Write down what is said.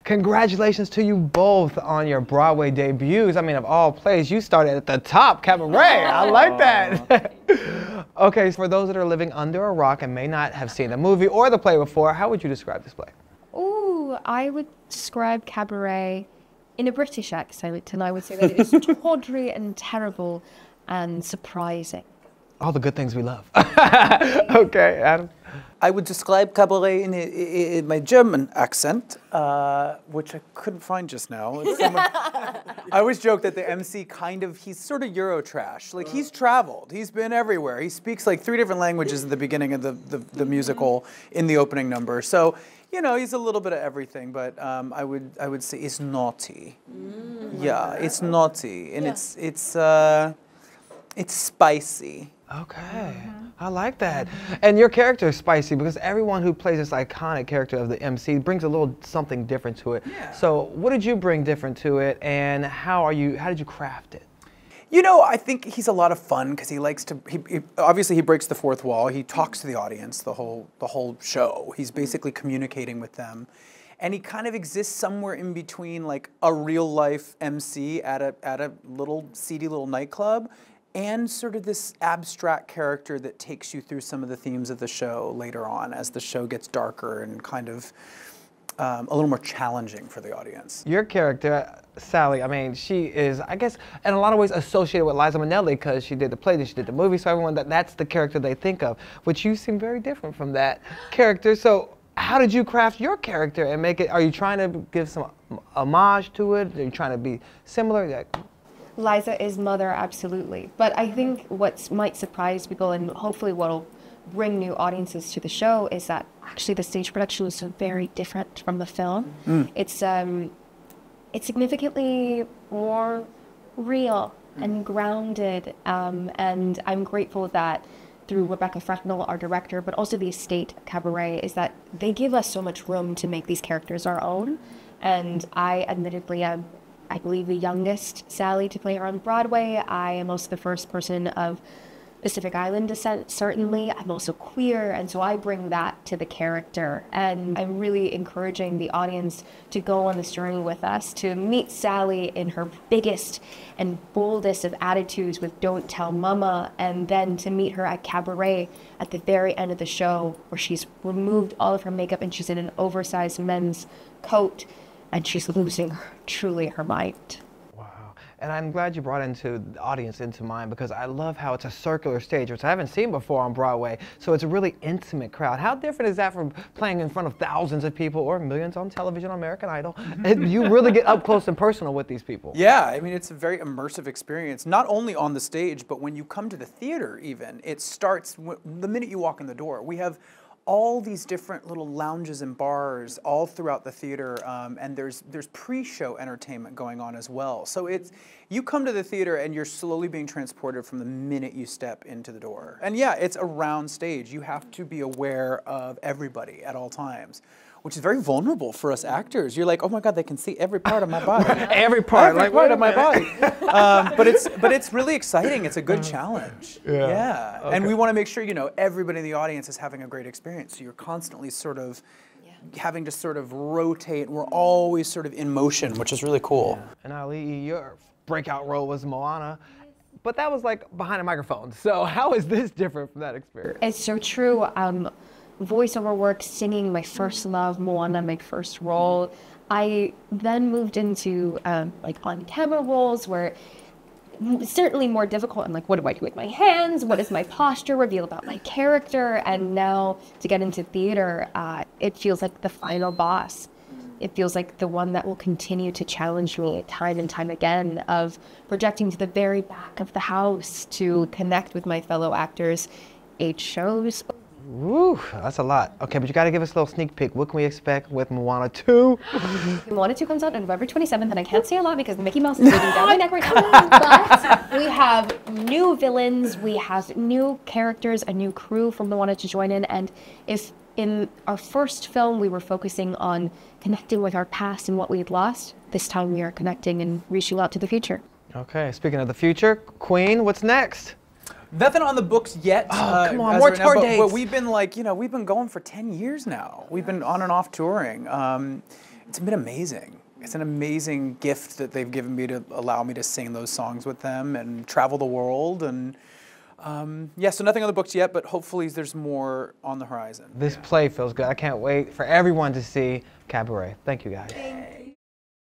Congratulations to you both on your Broadway debuts. I mean, of all plays, you started at the top, Cabaret. I like that. Okay, so for those that are living under a rock and may not have seen the movie or the play before, how would you describe this play? Ooh, I would describe Cabaret in a British accent, and I would say that it is tawdry and terrible and surprising. All the good things we love. Okay, Adam? I would describe Cabaret in my German accent, which I couldn't find just now. I always joke that the MC he's sort of Eurotrash. Like, he's traveled, he's been everywhere. He speaks like 3 different languages at the beginning of the musical in the opening number. So, you know, he's a little bit of everything, but I would say it's naughty. Yeah, it's naughty, and it's spicy. Okay, I like that. And your character is spicy because everyone who plays this iconic character of the MC brings a little something different to it. Yeah. So what did you bring different to it, and how did you craft it? You know, I think he's a lot of fun because he likes to, obviously he breaks the fourth wall. He talks to the audience the whole show. He's basically communicating with them. And he kind of exists somewhere in between like a real life MC at a little seedy little nightclub and sort of this abstract character that takes you through some of the themes of the show later on as the show gets darker and kind of a little more challenging for the audience. Your character, Sally, I mean, she is, I guess, in a lot of ways associated with Liza Minnelli because she did the play, she did the movie, so everyone, that's the character they think of. But you seem very different from that character. So how did you craft your character and make it, are you trying to give some homage to it? Are you trying to be similar? Liza is mother, absolutely. But I think what might surprise people and hopefully what'll bring new audiences to the show is that actually the stage production is so very different from the film. It's significantly more real and grounded, and I'm grateful that through Rebecca Frecknell, our director, but also the estate Cabaret, is that they give us so much room to make these characters our own. And I admittedly am, I believe, the youngest Sally to play her on Broadway. I am also the first person of Pacific Island descent, certainly. I'm also queer, and so I bring that to the character. And I'm really encouraging the audience to go on this journey with us, to meet Sally in her biggest and boldest of attitudes with Don't Tell Mama, and then to meet her at Cabaret at the very end of the show, where she's removed all of her makeup and she's in an oversized men's coat, and she's losing truly her mind. Wow. And I'm glad you brought the audience into mind because I love how it's a circular stage, which I haven't seen before on Broadway. So it's a really intimate crowd. How different is that from playing in front of thousands of people or millions on television on American Idol? You really get up close and personal with these people. Yeah, I mean, it's a very immersive experience, not only on the stage, but when you come to the theater even. It starts the minute you walk in the door. We have all these different little lounges and bars all throughout the theater, and there's pre-show entertainment going on as well. So you come to the theater and you're slowly being transported from the minute you step into the door. And yeah, it's a round stage. You have to be aware of everybody at all times, which is very vulnerable for us actors. You're like, oh my God, they can see every part of my body. Every part of my body. But it's really exciting. It's a good challenge. Yeah. Okay. And we want to make sure, you know, everybody in the audience is having a great experience. So you're constantly sort of having to sort of rotate. We're always sort of in motion, which is really cool. Yeah. And Auli'i, your breakout role was Moana. But that was like behind a microphone. So how is this different from that experience? It's so true. Voiceover work, singing, my first love, Moana, my first role. I then moved into like on-camera roles where it's certainly more difficult. I'm like, what do I do with my hands? What does my posture reveal about my character? And now to get into theater, it feels like the final boss. It feels like the one that will continue to challenge me time and time again, of projecting to the very back of the house to connect with my fellow actors. 8 shows. Woo, that's a lot. Okay, but you got to give us a little sneak peek. What can we expect with Moana 2? Moana 2 comes out on November 27th, and I can't say a lot because Mickey Mouse is moving down my neck right now. But we have new villains, we have new characters, a new crew from Moana to join in. And if in our first film we were focusing on connecting with our past and what we had lost, this time we are connecting and reaching out to the future. Okay, speaking of the future, Queen, what's next? Nothing on the books yet. Oh, come on, more tour dates. But we've been like, you know, we've been going for 10 years now. We've been on and off touring. It's been amazing. It's an amazing gift that they've given me to allow me to sing those songs with them and travel the world. And yeah, so nothing on the books yet, but hopefully there's more on the horizon. This play feels good. I can't wait for everyone to see Cabaret. Thank you, guys.